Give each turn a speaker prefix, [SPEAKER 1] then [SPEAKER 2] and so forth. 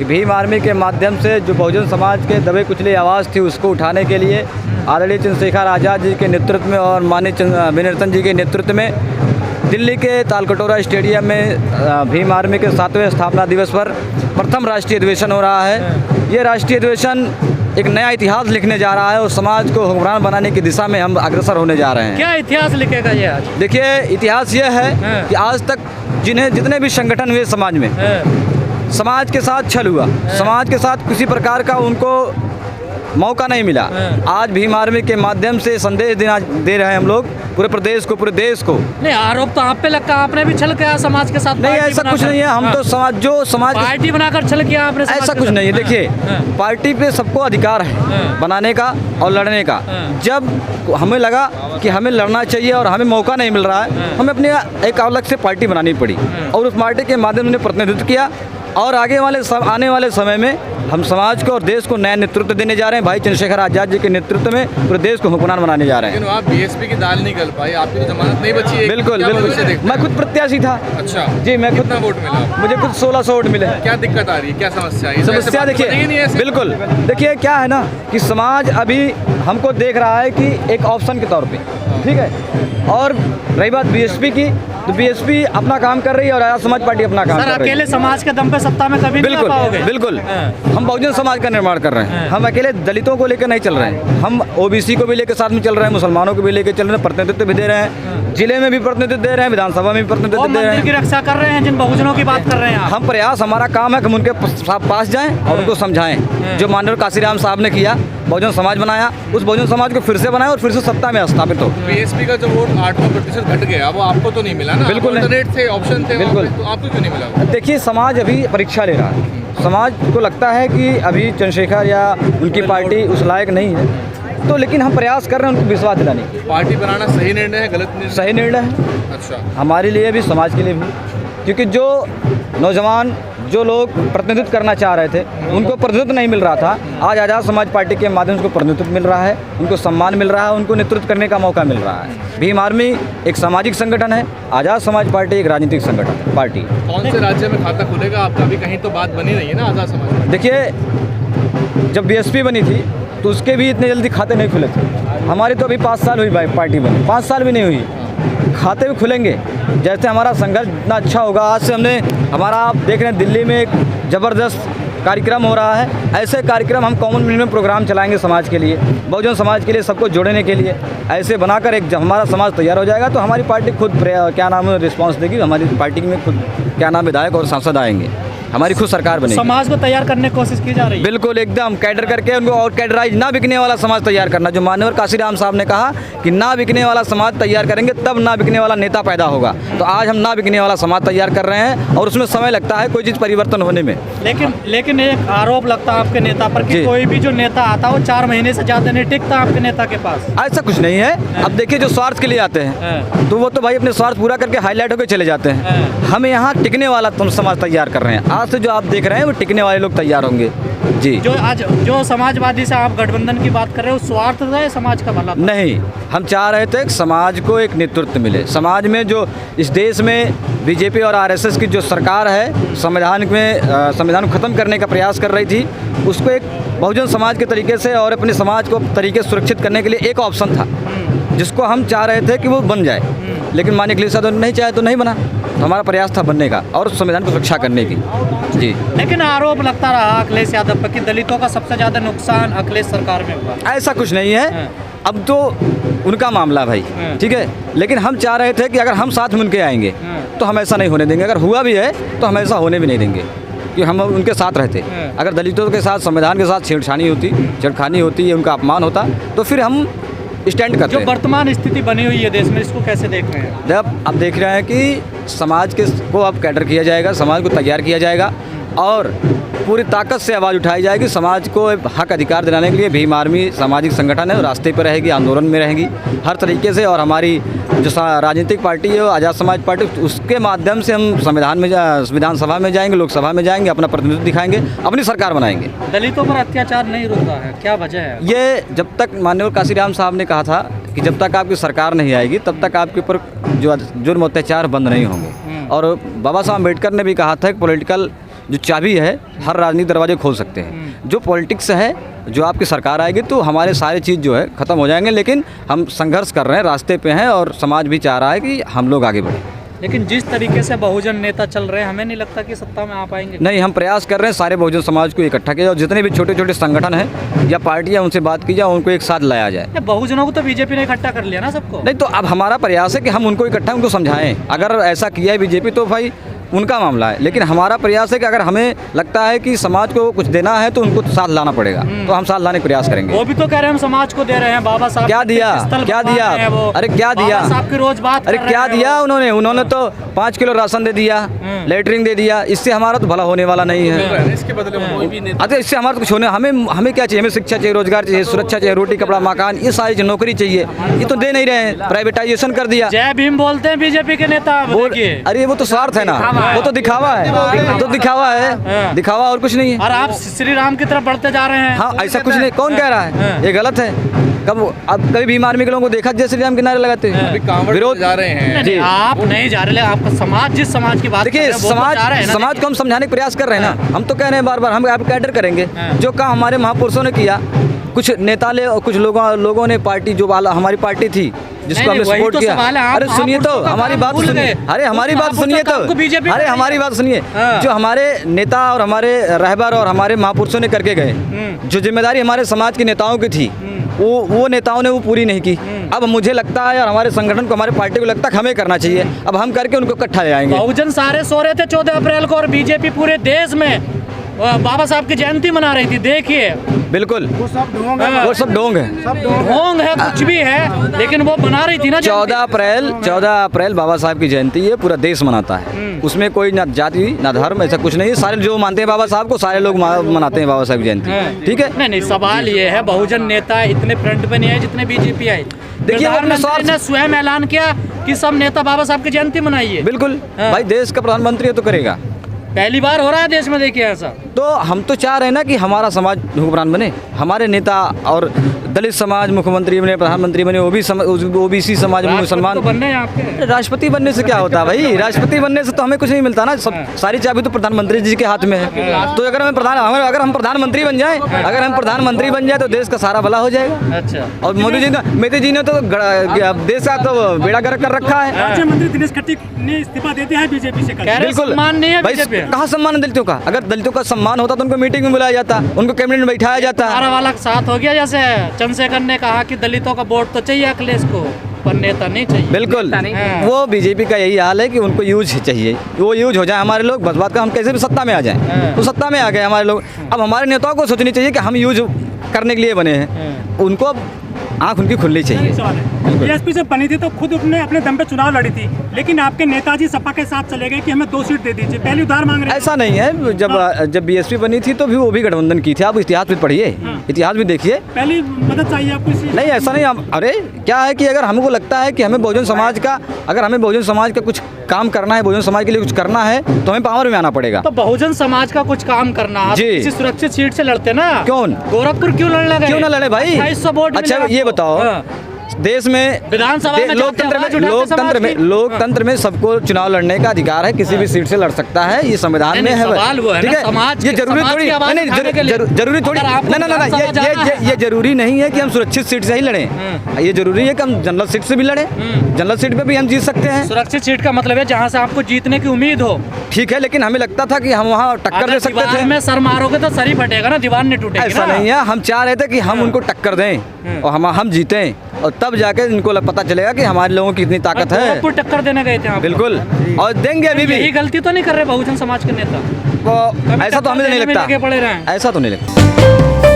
[SPEAKER 1] Bhim army के माध्यम से जो बहुजन समाज के दबे कुचले आवाज़ थी उसको उठाने के लिए आदरणीय चंद्रशेखर आज़ाद जी के नेतृत्व में और माननीय विनयरतन जी के नेतृत्व में दिल्ली के तालकटोरा स्टेडियम में भीम आर्मी के 7वें स्थापना दिवस पर प्रथम राष्ट्रीय अधिवेशन हो रहा है। ये राष्ट्रीय अधिवेशन एक नया इतिहास लिखने जा रहा है और समाज को हुक्मरान बनाने की दिशा में हम अग्रसर होने जा रहे हैं।
[SPEAKER 2] क्या इतिहास लिखेगा ये आज?
[SPEAKER 1] देखिए, इतिहास ये है कि आज तक जितने भी संगठन हुए समाज में, समाज के साथ छल हुआ, समाज के साथ किसी प्रकार का उनको मौका नहीं मिला। आज भीम आर्मी के माध्यम से संदेश दे रहे हैं हम लोग पूरे प्रदेश को, पूरे देश को।
[SPEAKER 2] नहीं, आरोप तो आप पे लगता है आपने भी छल किया समाज के साथ।
[SPEAKER 1] नहीं, ऐसा कुछ नहीं है। हम तो समाज
[SPEAKER 2] पार्टी बनाकर छल किया आपने।
[SPEAKER 1] ऐसा कुछ नहीं है। देखिए, पार्टी पे सबको अधिकार है बनाने का और लड़ने का। जब हमें लगा कि हमें लड़ना चाहिए और हमें मौका नहीं मिल रहा है, हमें अपने एक अलग से पार्टी बनानी पड़ी और उस पार्टी के माध्यम से प्रतिनिधित्व किया और आने वाले समय में हम समाज को और देश को नया नेतृत्व देने जा रहे हैं। भाई चंद्रशेखर आज़ाद जी के नेतृत्व में पूरे देश को हुक्मरान बनाने जा रहे हैं।
[SPEAKER 3] लेकिन आप बीएसपी की दाल नहीं गल पाई, आपकी तो जमानत नहीं बची है।
[SPEAKER 1] बिल्कुल बिल्कुल। मैं खुद प्रत्याशी था।
[SPEAKER 3] अच्छा
[SPEAKER 1] जी, मैं खुद।
[SPEAKER 3] कितना वोट मिला?
[SPEAKER 1] मुझे खुद 1600 वोट मिले।
[SPEAKER 3] क्या दिक्कत आ रही है, क्या समस्या है?
[SPEAKER 1] समस्या देखिए, बिल्कुल देखिए क्या है ना कि समाज अभी हमको देख रहा है कि एक ऑप्शन के तौर पे, ठीक है। और रही बात बीएसपी की, तो बीएसपी अपना काम कर रही है और आज़ाद समाज पार्टी अपना काम कर रही है।
[SPEAKER 2] अकेले समाज के दम पे सत्ता में कभी नहीं आ पाओगे।
[SPEAKER 1] बिल्कुल। हम बहुजन समाज का निर्माण कर रहे हैं। हम अकेले दलितों को लेकर नहीं चल रहे हैं, हम ओबीसी को भी लेकर साथ में चल रहे हैं, मुसलमानों को भी लेकर चल रहे हैं, प्रतिनिधित्व भी दे रहे हैं, जिले में भी प्रतिनिधित्व दे रहे हैं, विधानसभा में भी प्रतिनिधित्व दे रहे हैं।
[SPEAKER 2] की रक्षा कर रहे हैं जिन बहुजनों की बात कर रहे हैं।
[SPEAKER 1] हम प्रयास, हमारा काम है कि हम उनके पास जाएं और उनको समझाएं। जो माननीय काशीराम साहब ने किया, बहुजन समाज बनाया, उस बहुजन समाज को फिर से बनाया और फिर से सत्ता में स्थापित हो।
[SPEAKER 3] बीएसपी का जो वोट 8-9% घट गया, वो आपको तो नहीं मिला ना?
[SPEAKER 1] बिल्कुल
[SPEAKER 3] थे, ऑप्शन थे,
[SPEAKER 1] बिल्कुल।
[SPEAKER 3] तो आपको क्यों नहीं मिला?
[SPEAKER 1] देखिए, समाज अभी परीक्षा ले रहा है। समाज को लगता है कि अभी चंद्रशेखर या उनकी पार्टी उस लायक नहीं है, तो लेकिन हम प्रयास कर रहे हैं उनको विश्वास दिलाने की।
[SPEAKER 3] पार्टी बनाना सही निर्णय है, गलत निर्णय?
[SPEAKER 1] सही निर्णय है।
[SPEAKER 3] अच्छा।
[SPEAKER 1] हमारे लिए भी, समाज के लिए भी, क्योंकि जो नौजवान, जो लोग प्रतिनिधित्व करना चाह रहे थे, उनको प्रतिनिधित्व नहीं मिल रहा था। आज आज़ाद समाज पार्टी के माध्यम से उनको प्रतिनिधित्व मिल रहा है, उनको सम्मान मिल रहा है, उनको नेतृत्व करने का मौका मिल रहा है। भीम आर्मी एक सामाजिक संगठन है, आज़ाद समाज पार्टी एक राजनीतिक संगठन पार्टी।
[SPEAKER 3] कौन से राज्य में खाता खुलेगा आपका? अभी कहीं तो बात बनी नहीं है ना आज़ाद समाज?
[SPEAKER 1] देखिए, जब बीएसपी बनी थी तो उसके भी इतने जल्दी खाते नहीं खुले थे। हमारी तो अभी 5 साल हुई भाई पार्टी बनी, 5 साल भी नहीं हुई, खाते भी खुलेंगे जैसे हमारा संघर्ष इतना अच्छा होगा। आज से हमने हमारा, आप देख रहे हैं दिल्ली में एक ज़बरदस्त कार्यक्रम हो रहा है। ऐसे कार्यक्रम हम कॉमन मिनिमम प्रोग्राम चलाएंगे समाज के लिए, बहुजन समाज के लिए, सबको जोड़ने के लिए। ऐसे बनाकर एक जब हमारा समाज तैयार हो जाएगा तो हमारी पार्टी खुद क्या नाम है रिस्पॉन्स देगी। हमारी पार्टी में खुद क्या नाम विधायक और सांसद आएंगे, हमारी खुद सरकार बनेगी।
[SPEAKER 2] समाज को तैयार करने की कोशिश की जा रही है।
[SPEAKER 1] बिल्कुल, एकदम कैडर करके उनको और कैडराइज ना बिकने वाला समाज तैयार करना। जो माननीय काशीराम साहब ने कहा कि ना बिकने वाला समाज तैयार करेंगे तब ना बिकने वाला नेता पैदा होगा। तो आज हम ना बिकने वाला समाज तैयार कर रहे हैं और उसमें समय लगता है कोई चीज़ परिवर्तन होने में।
[SPEAKER 2] लेकिन एक आरोप लगता है आपके नेता पर कि कोई भी जो नेता आता है वो 4 महीने से ज़्यादा नहीं टिकता आपके नेता के पास।
[SPEAKER 1] ऐसा कुछ नहीं है। अब देखिए, जो स्वार्थ के लिए आते हैं तो वो तो भाई अपने स्वार्थ पूरा करके हाईलाइट होकर चले जाते हैं। हमें यहाँ टिकने वाला समाज तैयार कर रहे हैं। आज से जो आप देख रहे हैं वो टिकने वाले लोग तैयार होंगे जी।
[SPEAKER 2] जो समाजवादी से आप गठबंधन की बात कर रहे हो, स्वार्थ है समाज का भला?
[SPEAKER 1] नहीं, हम चाह रहे थे कि समाज को एक नेतृत्व मिले। समाज में जो इस देश में बीजेपी और आरएसएस की जो सरकार है, संविधान को ख़त्म करने का प्रयास कर रही थी, उसको एक बहुजन समाज के तरीके से और अपने समाज को तरीके से सुरक्षित करने के लिए एक ऑप्शन था जिसको हम चाह रहे थे कि वो बन जाए। लेकिन माननीय अखिलेश यादव ने नहीं चाहे तो नहीं बना। तो हमारा प्रयास था बनने का और संविधान को सुरक्षा करने की जी।
[SPEAKER 2] लेकिन आरोप लगता रहा अखिलेश यादव पर कि दलितों का सबसे ज़्यादा नुकसान अखिलेश सरकार में हुआ।
[SPEAKER 1] ऐसा कुछ नहीं है। अब तो उनका मामला भाई, ठीक है। लेकिन हम चाह रहे थे कि अगर हम साथ में उनके आएंगे तो हम ऐसा नहीं होने देंगे। अगर हुआ भी है तो हम ऐसा होने भी नहीं देंगे कि हम उनके साथ रहते। अगर दलितों के साथ, संविधान के साथ छेड़खानी होती है, उनका अपमान होता, तो फिर हम स्टैंड करते हैं।
[SPEAKER 2] जो वर्तमान स्थिति बनी हुई है देश में, इसको कैसे देख रहे हैं?
[SPEAKER 1] जब आप देख रहे हैं कि समाज को अब कैडर किया जाएगा, समाज को तैयार किया जाएगा और पूरी ताकत से आवाज़ उठाई जाएगी। समाज को हक अधिकार दिलाने के लिए भीम आर्मी सामाजिक संगठन है, रास्ते पर रहेगी, आंदोलन में रहेगी हर तरीके से। और हमारी जो राजनीतिक पार्टी है आज़ाद समाज पार्टी, उसके माध्यम से हम विधानसभा में जाएंगे, लोकसभा में जाएंगे, अपना प्रतिनिधित्व दिखाएंगे, अपनी सरकार बनाएंगे।
[SPEAKER 2] दलितों पर अत्याचार नहीं रुक रहा है, क्या वजह है?
[SPEAKER 1] ये जब तक माननीय काशीराम साहब ने कहा था कि जब तक आपकी सरकार नहीं आएगी तब तक आपके ऊपर जो जुर्म अत्याचार बंद नहीं होंगे। और बाबा साहब अम्बेडकर ने भी कहा था कि पॉलिटिकल जो चाबी है हर राजनीतिक दरवाजे खोल सकते हैं। जो पॉलिटिक्स है, जो आपकी सरकार आएगी तो हमारे सारे चीज़ जो है ख़त्म हो जाएंगे, लेकिन हम संघर्ष कर रहे हैं, रास्ते पे हैं और समाज भी चाह रहा है कि हम लोग आगे बढ़ें।
[SPEAKER 2] लेकिन जिस तरीके से बहुजन नेता चल रहे हैं, हमें नहीं लगता कि सत्ता में आ पाएंगे।
[SPEAKER 1] नहीं, हम प्रयास कर रहे हैं सारे बहुजन समाज को इकट्ठा किया और जितने भी छोटे छोटे संगठन हैं या पार्टियां, उनसे बात की जाए, उनको एक साथ लाया जाए।
[SPEAKER 2] ये बहुजनों को तो बीजेपी ने इकट्ठा कर लिया ना सबको।
[SPEAKER 1] नहीं तो अब हमारा प्रयास है कि हम उनको इकट्ठा उनको समझाएं। अगर ऐसा किया है बीजेपी तो भाई उनका मामला है, लेकिन हमारा प्रयास है कि अगर हमें लगता है कि समाज को कुछ देना है तो उनको साथ लाना पड़ेगा, तो हम साथ लाने का प्रयास करेंगे।
[SPEAKER 2] वो भी तो कह रहे हैं हम समाज को दे रहे हैं। बाबा साहब
[SPEAKER 1] क्या दिया, क्या दिया? अरे क्या दिया?
[SPEAKER 2] बाबा साहब की रोज बात
[SPEAKER 1] अरे क्या दिया उन्होंने तो 5 किलो राशन दे दिया, लेटरिन दे दिया। इससे हमारा तो भला होने वाला नहीं है।
[SPEAKER 3] इसके बदले में कोई भी नेता
[SPEAKER 1] अच्छा, इससे हमारा तो कुछ होने, हमें क्या चाहिए? हमें शिक्षा चाहिए, रोजगार चाहिए, सुरक्षा चाहिए, रोटी कपड़ा मकान, ये सारी नौकरी चाहिए। ये तो दे नहीं रहे हैं, प्राइवेटाइजेशन कर दिया।
[SPEAKER 2] जय भीम बोलते हैं बीजेपी के नेता।
[SPEAKER 1] अरे वो तो स्वार्थ है ना, वो तो दिखावा है, तो दिखावा है, दिखावा और कुछ नहीं है।
[SPEAKER 2] और आप श्री राम की तरफ बढ़ते जा रहे हैं।
[SPEAKER 1] हाँ, ऐसा कुछ नहीं, कौन कह रहा है? ये गलत है। अब कभी भीम आर्मी के लोगों को देखा जय श्री राम के नारे लगाते हैं?
[SPEAKER 3] अभी कांवड़
[SPEAKER 1] विरोध
[SPEAKER 3] जा रहे हैं।
[SPEAKER 1] जी,
[SPEAKER 2] आप नहीं जा रहे, आपका समाज, जिस समाज की बात
[SPEAKER 1] देखिए, समाज को हम समझाने का प्रयास कर रहे हैं ना। हम तो कह रहे हैं बार बार, हम आप कैडर करेंगे। जो काम हमारे महापुरुषों ने किया, कुछ नेता ने और कुछ लोगों ने पार्टी, जो हमारी पार्टी थी जिसको हमने सपोर्ट किया। अरे सुनिए तो, हमारी बात सुनिए। अरे हमारी बात सुनिए तो, अरे हमारी बात सुनिए। जो हमारे नेता और हमारे रहबर और हमारे महापुरुषों ने करके गए, जो जिम्मेदारी हमारे समाज के नेताओं की थी, वो नेताओं ने वो पूरी नहीं की। अब मुझे लगता है और हमारे संगठन को, हमारे पार्टी को लगता है कि हमें करना चाहिए। अब हम करके उनको इकट्ठा ले आएंगे।
[SPEAKER 2] बहुजन सारे सो रहे थे 14 अप्रैल को और बीजेपी पूरे देश में बाबा साहब की जयंती मना रही थी। देखिए,
[SPEAKER 1] बिल्कुल वो सब ढोंग है,
[SPEAKER 2] ढोंग है, कुछ भी है, लेकिन वो मना रही थी ना।
[SPEAKER 1] 14 अप्रैल बाबा साहब की जयंती है, पूरा देश मनाता है। उसमें कोई ना जाति ना धर्म, ऐसा कुछ नहीं है। सारे जो मानते हैं बाबा साहब को, सारे लोग मनाते हैं बाबा साहब की जयंती। ठीक है।
[SPEAKER 2] नहीं, सवाल ये है, बहुजन नेता इतने फ्रंट पे नहीं है जितने बीजेपी आई।
[SPEAKER 1] देखिए,
[SPEAKER 2] प्रधानमंत्री ने स्वयं ऐलान किया कि सब नेता बाबा साहब की जयंती मनाइए।
[SPEAKER 1] बिल्कुल भाई, देश का प्रधानमंत्री है तो करेगा।
[SPEAKER 2] पहली बार हो रहा है देश में, देखिए ऐसा।
[SPEAKER 1] तो हम तो चाह रहे हैं ना कि हमारा समाज हुक्मरान बने, हमारे नेता और दलित समाज मुख्यमंत्री बने, प्रधानमंत्री बने, ओबीसी समाज में मुसलमान
[SPEAKER 2] बनने आपके।
[SPEAKER 1] राष्ट्रपति बनने से क्या होता है भाई? राष्ट्रपति बनने से तो हमें कुछ नहीं मिलता ना। सारी चाबी तो प्रधानमंत्री जी के हाथ में है। तो अगर हम प्रधानमंत्री बन जाए तो देश का सारा भला हो जाएगा।
[SPEAKER 2] अच्छा।
[SPEAKER 1] और मोदी जी ने तो देश का तो बेड़ा गर्क कर रखा है।
[SPEAKER 4] राज्य मंत्री दिनेश कार्तिक ने इस्तीफा दे दिया है बीजेपी से।
[SPEAKER 1] बिल्कुल,
[SPEAKER 2] सम्मान नहीं है बीजेपी।
[SPEAKER 1] कहाँ सम्मान है दलितों का? अगर दलितों का सम्मान होता तो उनको मीटिंग में बुलाया जाता, उनको कैबिनेट में बैठाया जाता।
[SPEAKER 2] सारा वाला साथ हो गया। जैसे चंद्रशेखर ने कहा कि दलितों का वोट तो चाहिए अखिलेश को, पर नेता नहीं चाहिए।
[SPEAKER 1] बिल्कुल, वो बीजेपी का यही हाल है कि उनको यूज चाहिए, वो यूज हो जाए हमारे लोग, बस बात का हम कैसे भी सत्ता में आ जाएं। तो सत्ता में आ गए हमारे लोग। अब हमारे नेताओं को सोचनी चाहिए कि हम यूज करने के लिए बने हैं, उनको आँख उनकी खुलनी चाहिए।
[SPEAKER 4] बीएसपी से बनी थी तो खुद अपने दम पे चुनाव लड़ी थी, लेकिन आपके नेताजी सपा के साथ चले गए कि हमें 2 सीट दे दीजिए, पहली उधार मांग रहे हैं।
[SPEAKER 1] ऐसा नहीं है। जब बीएसपी बनी थी तो भी वो भी गठबंधन की थी। आप इतिहास भी पढ़िए, इतिहास भी देखिए।
[SPEAKER 4] पहली मदद चाहिए आपको इसी।
[SPEAKER 1] नहीं, ऐसा नहीं। अरे क्या है कि अगर हमको लगता है कि हमें बहुजन समाज का कुछ काम करना है, बहुजन समाज के लिए कुछ करना है, तो हमें पावर में आना पड़ेगा।
[SPEAKER 2] तो बहुजन समाज का कुछ काम करना है,
[SPEAKER 1] जी।
[SPEAKER 2] किसी सुरक्षित सीट से लड़ते ना।
[SPEAKER 1] कौन?
[SPEAKER 2] गोरखपुर क्यों लड़ने गए?
[SPEAKER 1] क्यों ना लड़े भाई?
[SPEAKER 2] 2800 वोट।
[SPEAKER 1] अच्छा ये बताओ, देश में
[SPEAKER 2] विधानसभा में
[SPEAKER 1] लोकतंत्र में सबको चुनाव लड़ने का अधिकार है, किसी भी सीट से लड़ सकता है, ये संविधान में है। ठीक है, ये जरूरी थोड़ी, जरूरी थोड़ी, ये जरूरी नहीं है कि हम सुरक्षित सीट से ही लड़ें। ये जरूरी है कि हम जनरल सीट से भी लड़ें, जनरल सीट पे भी हम जीत सकते हैं।
[SPEAKER 2] सुरक्षित सीट का मतलब है जहाँ से आपको जीतने की उम्मीद हो।
[SPEAKER 1] ठीक है, लेकिन हमें लगता था कि हम वहाँ टक्कर दे सकते थे।
[SPEAKER 2] में सर मारोगे तो सर ही फटेगा ना, दीवार नहीं टूटेगी।
[SPEAKER 1] ऐसा नहीं है, हम चाह रहे थे कि हम उनको टक्कर दें और हम जीतें, और तब जाके इनको पता चलेगा कि हमारे लोगों की इतनी ताकत है।
[SPEAKER 2] आपको टक्कर देने गए थे आप।
[SPEAKER 1] बिल्कुल, और देंगे अभी भी।
[SPEAKER 2] यही गलती तो नहीं कर रहे बहुजन समाज के नेता?
[SPEAKER 1] ऐसा तो हमें नहीं लगता,
[SPEAKER 2] पड़े रहे।
[SPEAKER 1] ऐसा तो नहीं लगता।